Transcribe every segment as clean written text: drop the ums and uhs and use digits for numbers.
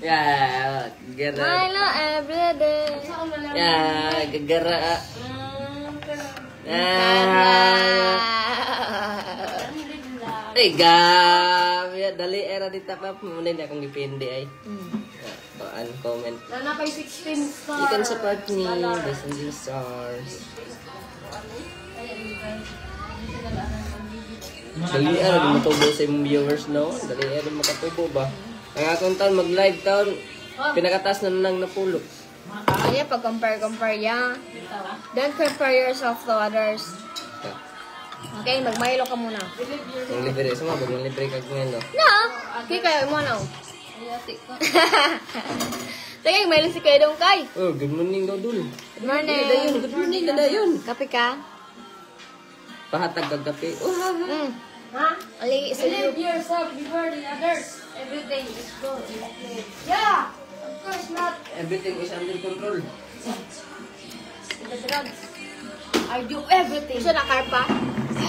Yeah, gara. Milo everyday. Yeah, gagara. Ay, gabi. Dali, era di tapap. Muna hindi akong dipindi ay. Comment. Nana kay 16 stars. You can support me by sending stars. Dali, era di matubo sa imong viewers, no? Dali, era makatubo ba? Ang akong taon, mag-live taon. Pinakataas na nang napulo. Kaya pag-compare ya. Don't compare yourself to others. Okay, mag-Milo ka muna. Ang libre, sumabog, ang libre ka kung ano. No! Okay, kayo mo na. Sige, Milo si kayo dong kay. Oh, good morning daw dul. Good morning. Good morning na yun. Kape ka? Pahatag kag kape. Oh, Ha? Ali, isa Believe yourself before the others. Everything is good. Yeah! Of course not. everything is under control. The drugs. I do everything. Isa na karpa?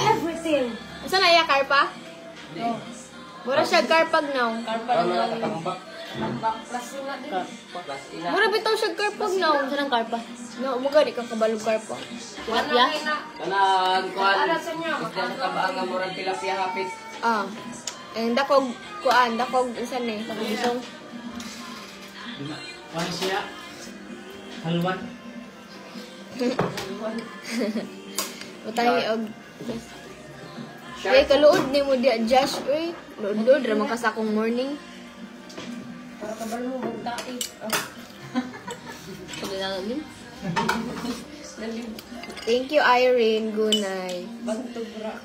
Everything. Isa na iya karpa? No. Mura siya karpag now. Paano na katambak? Plus nga din. Plus ina. Mura bitaw siya karpag now. Isa ng karpa? No, umuga di ka kabalog karpa. Tilapia? Kanang kuan. Para sa inyo, Isda sa kabaang nga murag tilapia hapit. Ah. Eh, dakog kuan, dakog isa ni, dakog isong. Ano siya? Halwan? Utahi og Ay, kaluod ni mo di Josh, uy. Luod-luod ramang ka sa akong morning. Para kabalo mo bugtai. Pagdalamin. Thank you, Irene. Gunay. Bantubra.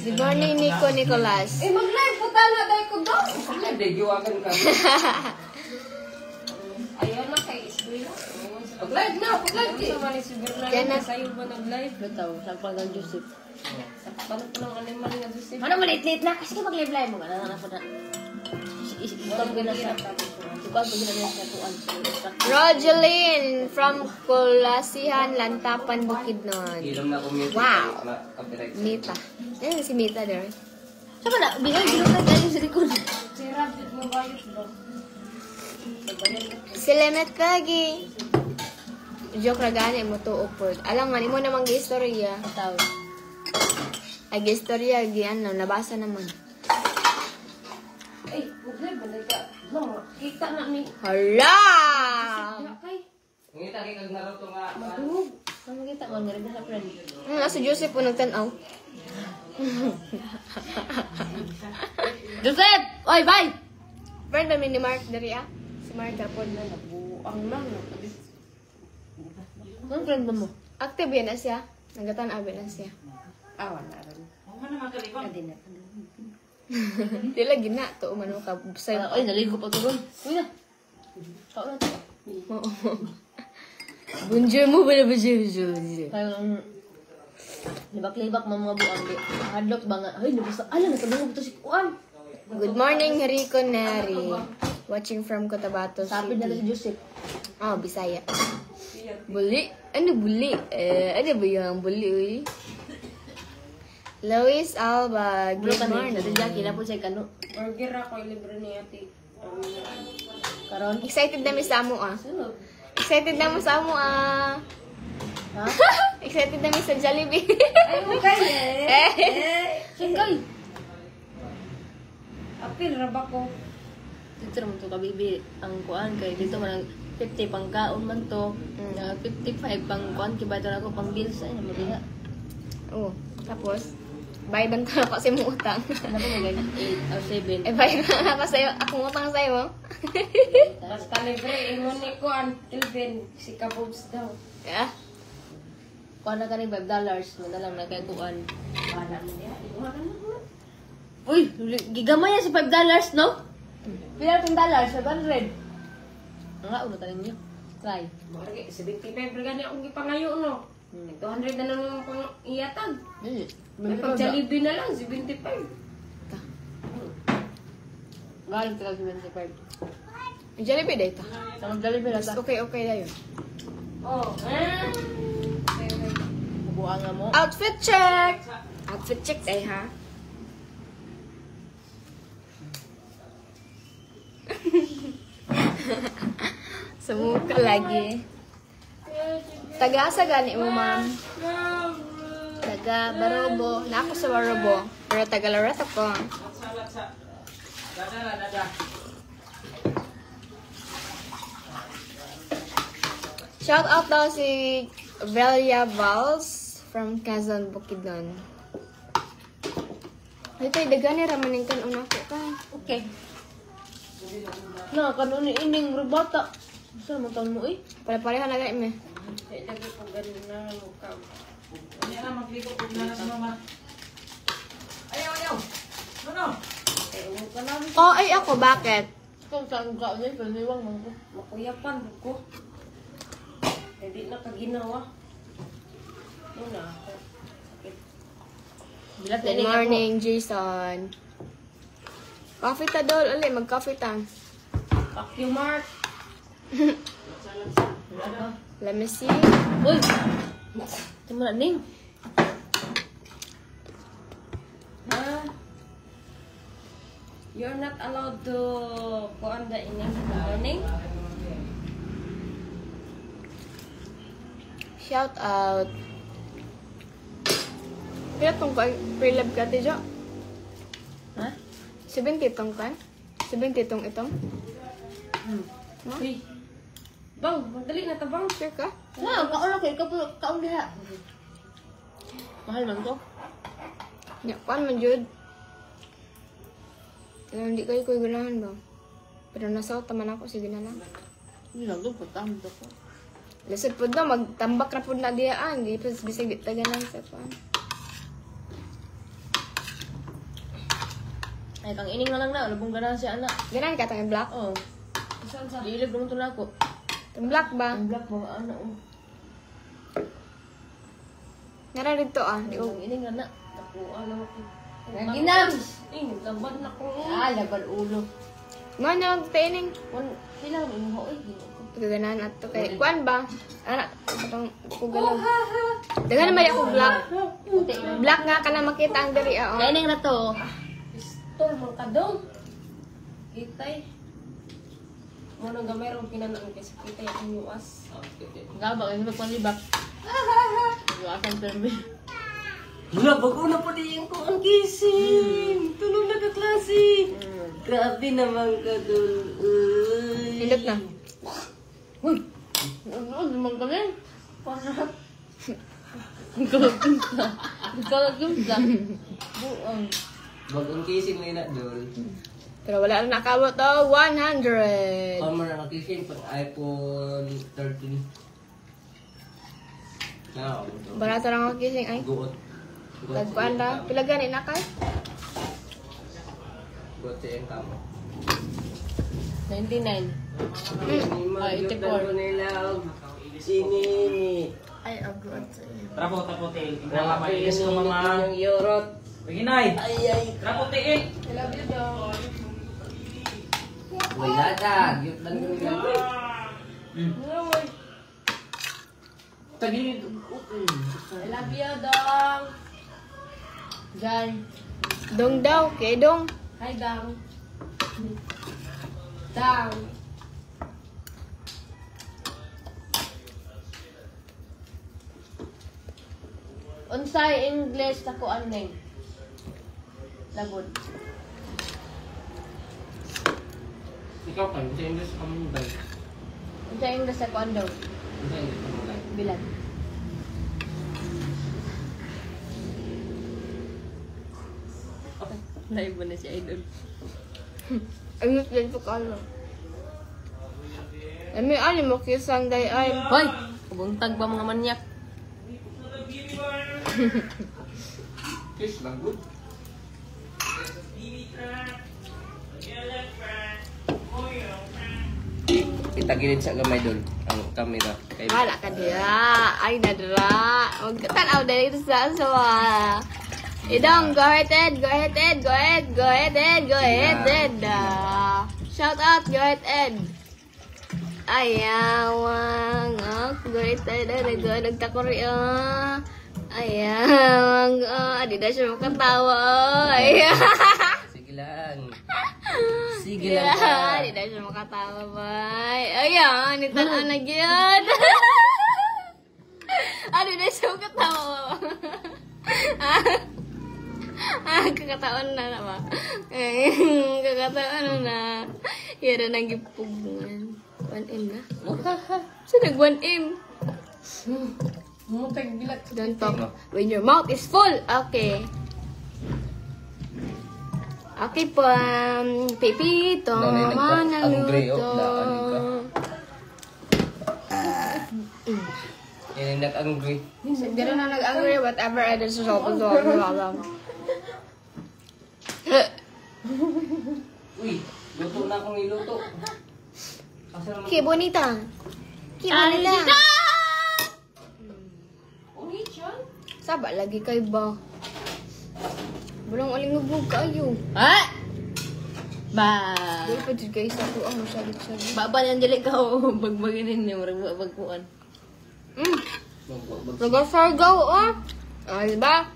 Good morning, Nico Nicolas. Eh, mag-live po na tayo ko daw. Hindi, giwagan ka. Ayaw na kay Isbila. Pag-live na, pag-live di. Sama ni si Bernard. Yan na. Sa'yo ba nag-live? Bitaw, sagpang ng Joseph. Paano po ng animal nga doon si Ano malit-lit na? Kasi ka mag-live-live mo. Ano na po na? Ikaw ko na siya. Ikaw ko na siya tuan. Rogeline from Kulasihan, Lantapan, Bukidnon. Ilong na kumute. Wow. Copyright. Mita. Yan si Mita there. Saan na? Bigay, bilog na tayo sa likod. Si Rabbit mo bayot daw. Si Lemet Kagi. Joke na gani mo to upod. Alam nga, mo namang gi-istorya. Tao. Ay, gi-istorya, ano, nabasa naman. Ay, mag-live ba na ka? No, kita na ni... Hala! Kay, Ngita kay kag naruto nga. madungog. Ano kita mo, narinig sa friend? Si Joseph po nagtanaw. Joseph! Oy, bye! Friend ba ni Mark dari ah? Si Mark kapon na Buang lang. Anong friend ba mo? Active yan na siya. Nagatan-abi na siya. Awan na rin. Adi na. Di lagi na to umano ka sa Ay, naligo pa ito ron. Uy na. Kao na ito. Bonjour mo ba na bonjour? Kaya libak-libak mga buang di. Hadlok ba nga. Ay, nabasa. Alam, natulungan ito si Kuan. Good morning, Rico Neri. Watching from Cotabato Sabi na si City. Joseph. Oh, Bisaya. Buli? Ano buli? Ano ba yung buli, uy? Lois Alba, Bro, good kami. morning. Natin dyan, kila po siya kano. Order ako, libre ni ate. Karon. Excited na mi sa amo ah. Sino? Excited na mo sa amo ah. Ha? Excited na mi sa Jollibee. Ay, okay eh. Singkay. Apil, raba ko. Dito naman ito kabibi. Ang Kuan kay dito man 50 pang kaon man to. 55 pang Kuan. Kiba ito na ako pang bills. Ay, naman diha. Oh, tapos bayad lang ko kasi mo utang. Ano ba mga 8 or 7? Eh, bayad lang ako sa'yo. Akong utang sa'yo. Basta libre, ingon ni ko ang Ilvin. Si Kabobs daw. Yeah. Kuan na ka ni $5. Madalang na kay Kuan. Wala mo niya. Iwan na mo. Uy, gigamay yan si $5, no? Pila itong dollars? 500. Nga, uno tanin nyo. Try. Marami, 75 gani akong gipangayo, no? 200 na lang yung pang iyatag. May pag-Jollibee na lang, 75. Galing talaga si 25. Jollibee dito. Sa mag-Jollibee na Mas ta. okay na yun. Oh, Nabuha nga mo. Outfit check! Outfit check eh ha? Sumuka lagi. Taga-asa gani mo, ma'am? Taga Barobo. Na ako sa Barobo. Pero taga Loreto ko. Shout out daw si Velia Vals from Quezon, Bukidnon. Ito, dagani ramanin kan una ko ka. Okay. Na, kanon ni ining rubata. Saan mo taon mo eh? Pare-pareha na gani me. Kaya lagi po ganun na mukha. Hindi na magligo po na sa mama. Ayaw. Ano? Eh, umo ka lang. Oh, ay ako, bakit? Kung saan ka niya, paniwang mo ko. Makuyapan ko. Hindi na kaginawa. Una ako. Sakit. Bilat Good morning, Jason. Coffee ta dol, uli, mag-coffee ta. Fuck you, Mark. Let me see. Uy! Ito mo na, Ning. Ha? You're not allowed to go on the inning in the morning? Shout out. Kaya tong pre-lab ka, Tijo? Ha? 70 tong kan? 70 tong itong? No? Uy. Bang, magdali na tabang. Sure ka? Na, kaon ako. Ikaw po, kaon diha. Mahal man ko. Ya, kuan man jud. Hindi kayo ko'y ganahan ba? Pero nasa taman ako, sige na lang. Hindi lang doon, putahan ko. Lisod po daw, magtambak na po na diyaan. Di pa bisig taganan sa kuan. Ay, kang ining na lang na. Labong ganahan siya, anak. Ganan ka, tangin black? Oo. Saan sa? Liilib naman ito na ako. Tang black ba? Ang black mo, anak. Nara dito ah. Di ko. Ang ining na na. Tapuan na ako. Naginam! Laban na ko. Ah, laban ulo. Mga nang training. Kailangan mo yung hoy. Ganahan at to kay. Kuan ba? Anak, itong ko galaw. Dagan naman ako black. Black nga ka na makita ang diri ah. Kaya ining na to. Pistol man ka daw. Kitay. Muna gamay rin pinanaan kasi kitay ang yuwas. Gaba, kasi magpalibak. Iwasan permi. Wala, bago na po din ko ang gising. Tulog na ka klase. Grabe naman ka dun. Hilot na. Uy! Ano naman ka rin? Parang... Ang kalagimsa. Ang kalagimsa. Buang. Bagong gising na yun dun. Pero wala na nakabot daw. 100. Paano mo na nakising pag iPhone 13? Now, Barato lang ako kising ay. guot. Tagpuan lang. Pila gani na kay? Guot sa yung kamo. 99. Ay, 84. nila. Sinini. Ay, abroad. Trapo, tail. Inala, mailis ko mama. Yung yorot. Paginay. Ay. Trapo, tail. I love you daw. Uy, latag. Yut lang yung gabi. Tagilid. I love you, dong. Jan. Dong daw. Kay dong. Hi, Dang. Dang. Unsay English na ko aneng? Labod. Ikaw ka, sa English ka mo ba? Unsay English na ko andaw? Sa English ka mo ba? Bilan. Live mo na si Idol. Ang yan po kalo. Ami ali mo kisang day ay. Hoy! Buntag pa mga manyak. Kiss lang, good. Itagilid sa gamay doon ang camera. Kay Wala ka diya. Ay nadra. Huwag ka tanaw dahil sa asawa. Idong, go ahead, Ed. Go ahead, Ed. Go ahead. Go ahead, Ed. Go ahead, Ed. Shout out. Go ahead, Ed. Ayawang. Go ahead, Ed. Go ahead. Nagtakori. Ayawang. Di na siya makatawa. Sige lang. Sige lang ka. Yeah, di na siya makatawa ba? Ayan, nitan na gyud. Ano na siya makatawa ba? Kakataon na ba? Kakataon na. Yara nang gipugungan. 1M na. So, nag 1M. Don't talk when your mouth is full. Okay. Okay po. Pipito. Manaluto. Yan yung nag-angry. Hindi na nag-angry. Whatever I did sa sopo to. Uy, luto na akong iluto. Asa naman? Que bonita. Que bonita. Saba lagi kay ba? Walang alingubog kayo. Ha? Ba. Dili pa dyan kayo sa kuang masyadit-syadit. Baba nang dili ka o bagbaginin niyo marag bagkuan. Nagasargaw Ay ba?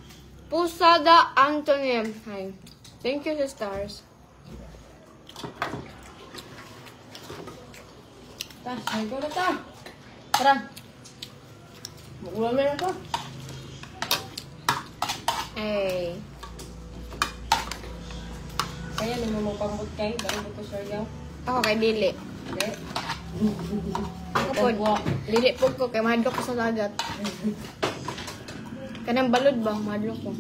Pusada Antonym. Hi. Thank you sa stars. Ay ko na ta. Tara. Ulam na to. Ay. Kaya naman mo pambot kayo, bago ko saryaw. Ako kay Dili. Ako po. Dili po ko kay mahadlok ko sa dagat. Kanang balod ba? Mahadlok ko.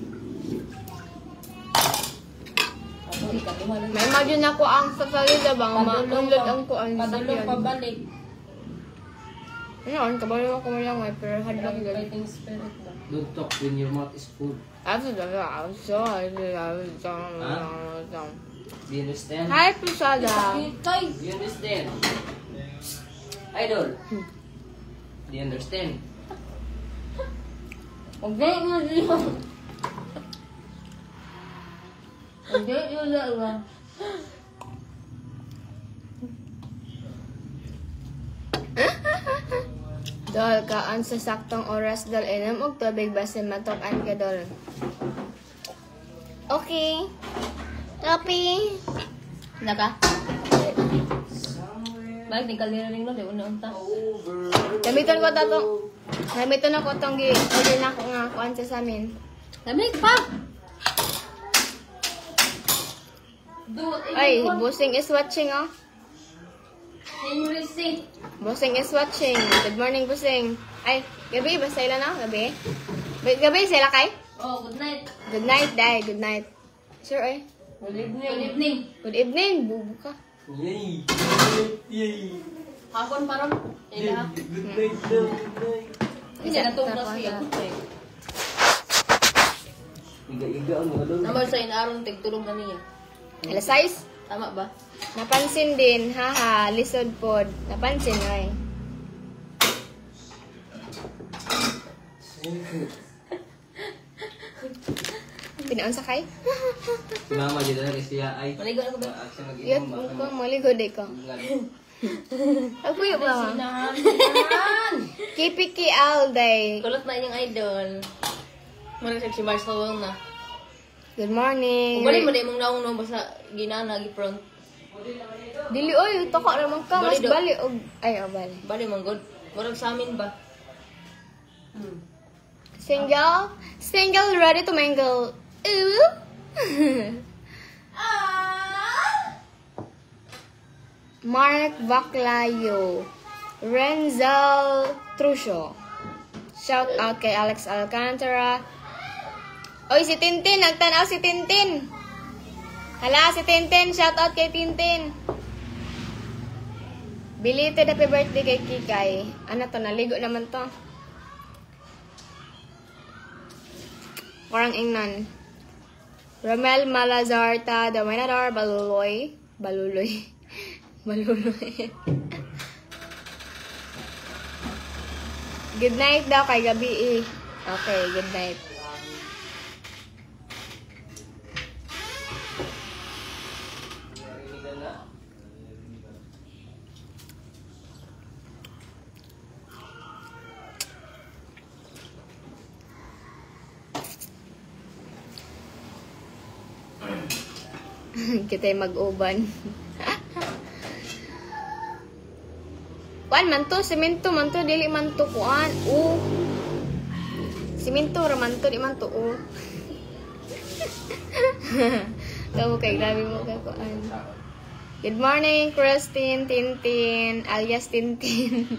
May imagine ako ang sa salida ba? Maundod ang kuan sa Padulong sakyan. pabalik. Ano, kabalo ako mo lang pero hadlok yun. Fighting spirit ba? Don't talk when your mouth is full. Do you understand? Hi, Pusada. Tay! Do you understand? Idol. Do you understand? Okay nga siya. Okay yun lang. Dol, kaan sa saktong oras, dol. Inom og tubig base matokan ka, dol. Okay. Copy. Naka. Balik ni kalira ring no, di una unta. Gamiton ko tatong. Gamiton ako tong gi-order na ako nga kuan sa amin. Lamig pa. Ay, Busing is watching, oh. Henry Busing is watching. Good morning, Busing. Ay, gabi ba sila na? Gabi? Gabi sila kay? Oh, good night. Good night, Day. Good night. Sure, eh. Good evening. Good evening. Good evening. Bubu ka. Yay! Yay! Hapon pa ron. Ila. Good night daw, good night. Isa na to plus siya. Iga-iga ang mga doon. Naman sa inaron tigtulong na niya. Alas 6. Tama ba? Napansin din. Haha. Lisod pod. Napansin, ay. Pinaon sa kay? Si mama dito na kasi ay. Maligo na ko ba? Action Yun, mag-inom ko maligod ko. Ako yung ba? Kipiki all day. Kulot na yung idol. Muna sa si Marcel na. Good morning. Bali mo na mong naong no basta ginana gi-front. Dili oy, toko naman ka mas Bali do. bali og ay bali. Bali man god. Murag sa amin ba? Single ready to mingle. Ooh. Mark Baclayo. Renzel Trusio. Shout out kay Alex Alcantara. Oy, si Tintin. Nagtanaw si Tintin. Hala, si Tintin. Shout out kay Tintin. Belated happy birthday kay Kikay. Ano to? Naligo naman to. Parang ingnan. Romel Malazarta. Dawenador Baluloy. Baluloy. Baluloy. Good night daw kay gabi eh. Okay, good night. Kita mag-uban. Kuan man to, semento man to, dili man to kuan. Semento ra man to, di man to. Kamu kay grabe mo ka kuan. Good morning, Christine Tintin, alias Tintin.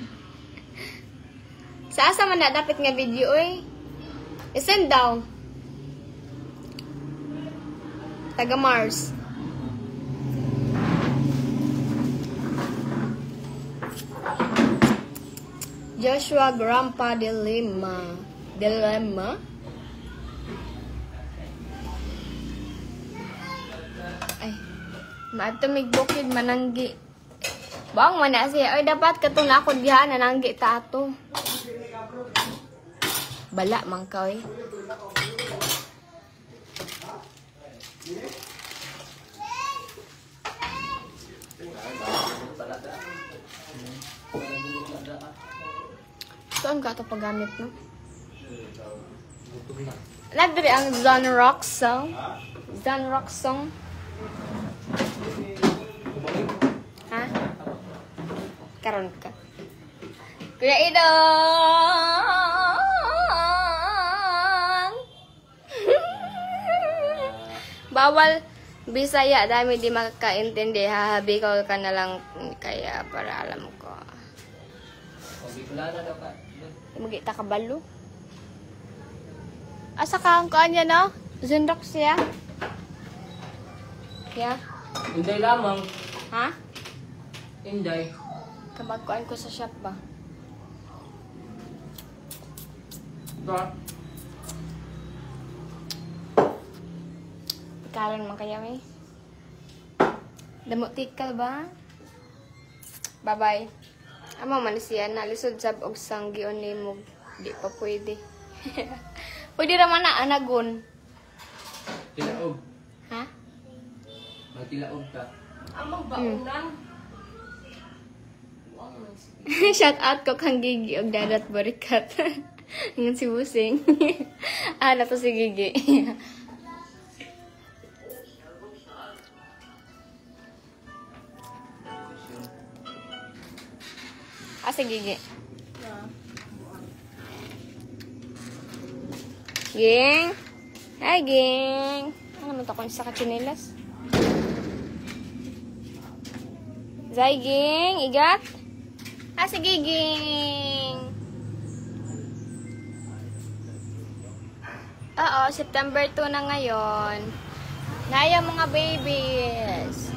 Sa asa man na dapat nga video oy? I-send daw. Taga Mars. Joshua Grandpa Dilemma. Ay, matumig bukid mananggi. Bang man na siya. Ay, dapat katong nakod diha nananggi ta ato. Bala man ka eh. Saan ka ito paggamit, no? Nagdari ang Zonrock song. Zonrock song. Ha? Karon ka. Kuya Idong! Bawal Bisaya, dami di makakaintindi. Hahabikaw ka na lang kaya para alam ko. Wala na daw ka. Magita ka balo. Asa ka ang kanya no? Zundok siya. Yeah. Inday lamang. Ha? Inday. Kamagkuan ko sa shop ba? Ba? Karon man kaya may. Damo tikal ba? Bye-bye. Amo man siya nalisod sab og sanggion nimo. Di pa pwede. Pwede ra man na anagon. Tilaog. Ha? Magtilaog ka. Amang baunan. Shout out ko kang Gigi og Dadat Borikat. Ngan si Busing. Na to si Gigi. Si Gigi. Ging. Hi, Ging. Ano naman ito kung sa katsinilas? Zay, Ging. Igat. Si Giging. Oo, September 2 na ngayon. Naya mga babies.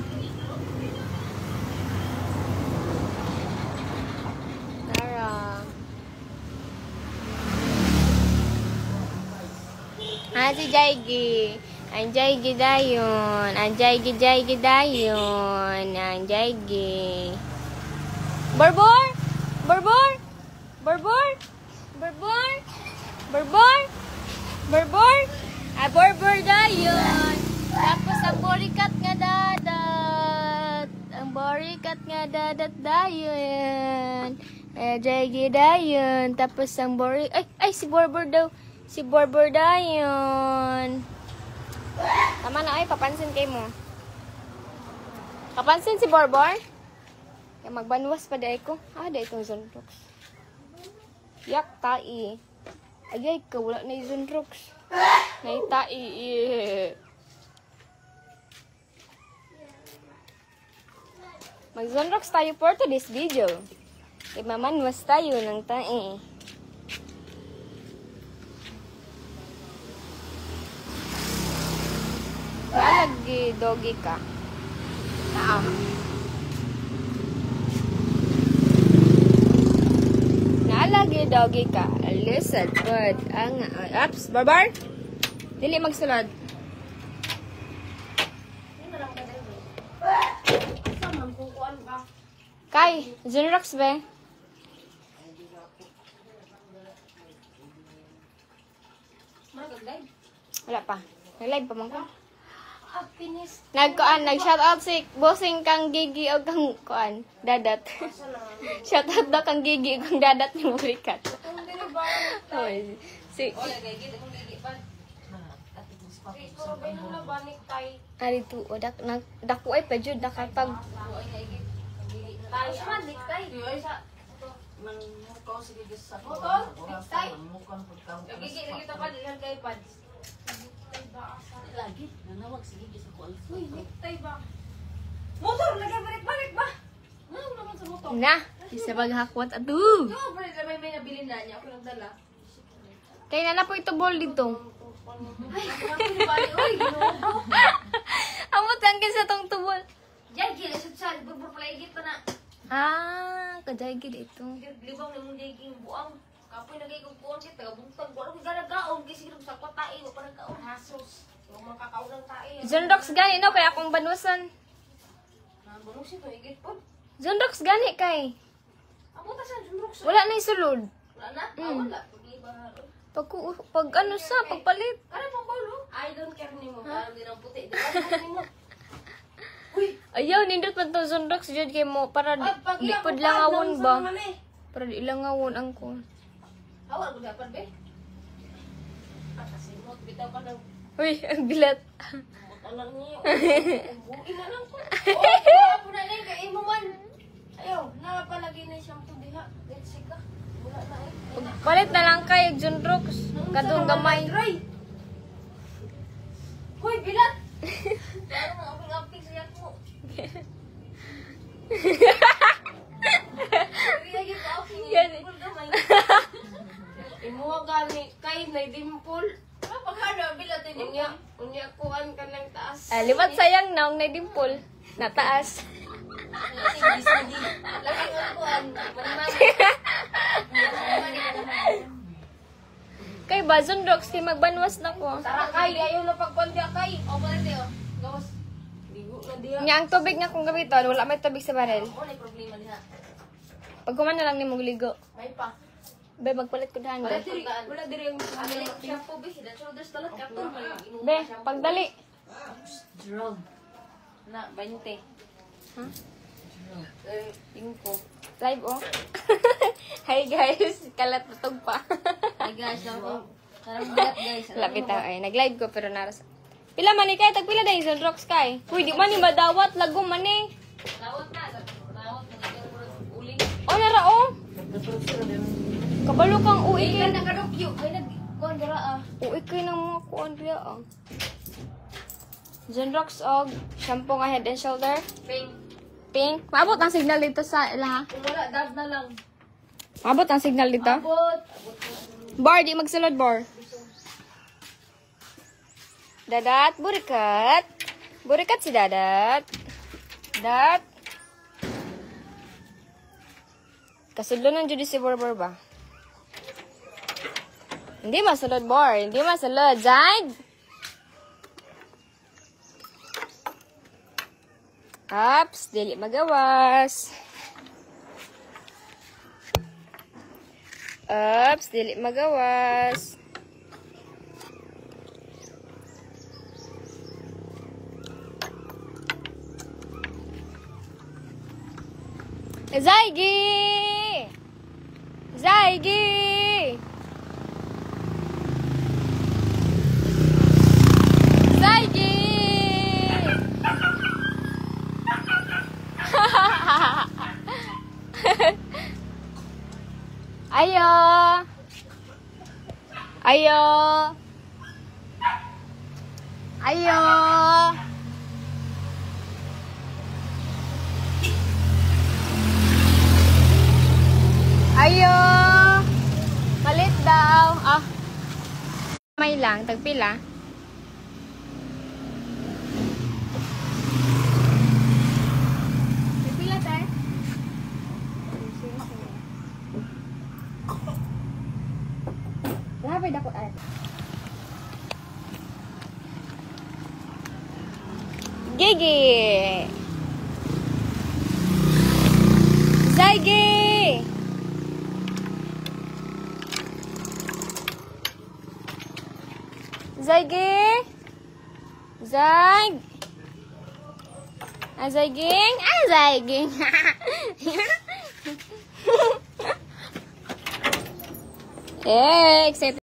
Si Jaigi. Ang Jaigi dayon. Ang Jaigi dayon. Ang Jaigi. Borbor! Borbor! Borbor! Borbor! Borbor! Borbor! Borbor dayon. Tapos ang borikat nga dadat. Ang borikat nga dadat dayon. Jaigi dayon. Tapos ang borikat. Ay, si Borbor daw. Si Borbor dayon. Tama na ay, papansin kay mo. Papansin si Borbor? Kaya magbanwas pa dahi ko. Dahi itong Zonrox. Yak, tai. Agay ka, wala na yung Zonrox. Naitai. Mag-Zonrox tayo for today's video. Kaya mamanwas tayo ng tai. Naalagi doggy ka. Naalagi doggy ka. Listen, good. Ups, Barbar. Dili magsulod. Kay, Zonrox be. Wala pa. Nag-live pa man ko. Nag-shout out si bossing kang Gigi o kang kuan, Dadat. Shout out daw kang Gigi o kang Dadat ni Murikat. Oy, si ari tu o dako ay pa jud nakapag Mangmukaw sige sa Motor, next time. Mangmukaw na pagkaw. Nagigit na kita pa, dihan kay Pads. Lagi, nanawag sige sa kual. Uy, nektay ba? Motor, lagay balik-balik ba? Ano naman sa motor? Na, isa paghakwat atu. Yo, balik na may nabili na niya. Ako nagdala. Kaya na po ito ball dito. Ay, ako na balik. Uy, ginoo. Amot ang sa tong tubol. Yan, gilisod sa. Burbur-palaigit pa na. Ah, kadaygi dito. Libang na mong daging buang. Kapoy nagay kong kuwan siya. Tagabuntag. Wala kong galagaon. Kasi sa kwa tae. Wala pa nagkaon. Hasos. Yung mga kakaon ng tae. Zonrox gani no kaya akong banusan. Bunong siya to. Higit po. Zonrox gani kay. Amo ta sa junrok sa. Wala na isulod. Wala na? Wala. Pag-iba nga ron. Pag ano sa pagpalit. Ano mo ko, no? I don't care ni mo. Parang din ang puti. Di ba ni mo? Uy! Ayaw nindot man to Zonrox jud kay mo para di pud langawon ba. Para di langawon ang ko. Hawal ko dapat, be. Kasi mo, bitaw ka ng Uy, ang bilat. alang niyo. Bukin na lang ko. Oh, po na lang kay imo man. Ayaw, napalagay na siyang diha. Let's see ka. Wala na eh. Palit na lang kay Zonrox. Kadung gamay. Hoy, bilat! Parang mga aping-aping sa yak mo. Lagi ka aping Yan eh. dimple gamay. Imuha gani kay na dimple. Pagkano, bilat din unya kuhan ka ng taas. Liwat sayang naong na dimple. Nataas. Lagi nga kuhan. Manimani. Kay ba Zonrox kay magbanwas na ko. Tara kay, ayaw na pagpandya kay. O, pala tayo. Gawas. Ligo na diya. Nya ang tubig nga kung gamiton, wala may tubig sa barel. Ano yung problema niya? Pag kuman na lang ni mong ligo. May pa. Be magpalit ko dahan. Wala diri yung shampoo be. Head and shoulders talat ka to. Be, pagdali. Drug. Na, 20. Ha? Tingko. Live oh. Hi guys, kalat natog pa. Ay guys, ako. Karang bilat guys. Lapit ako ay nag-live ko pero naras. Pila man ni kay tagpila dai Zonrox kay. Uy, di man ni madawat lagom man ni. Lawat na. Lawat na. Uling. O nara oh. Kabalo kang uwi Ay, kay. nakadokyo. Ay, nag-kuhan dira ah. Uwi kay nang mga kuan diya ah. Zonrox og shampoo nga Head and Shoulder. Pink. Pink. Maabot ang signal dito sa ila ha. Kung wala, dad na lang. Maabot ang signal dito. Abot. Bar, di magsulod bar. Dadat, burikat. Burikat si Dadat. Dat. Kasudlo ng Judy si Borbor ba? Hindi masulod bar. Hindi masulod. Zaid. Ups, dili magawas. Ups, dili magawas. Zaigi! Zaigi! Zaigi! Ayo! Ayo! Ayo! Ayo! Palit daw. Ah. May lang, tagpila. Tagpila tayo. Lapay dako ay. Gigi. Zaigi. Zaigi. Zaig. Zaiging. Zaiging. Excited.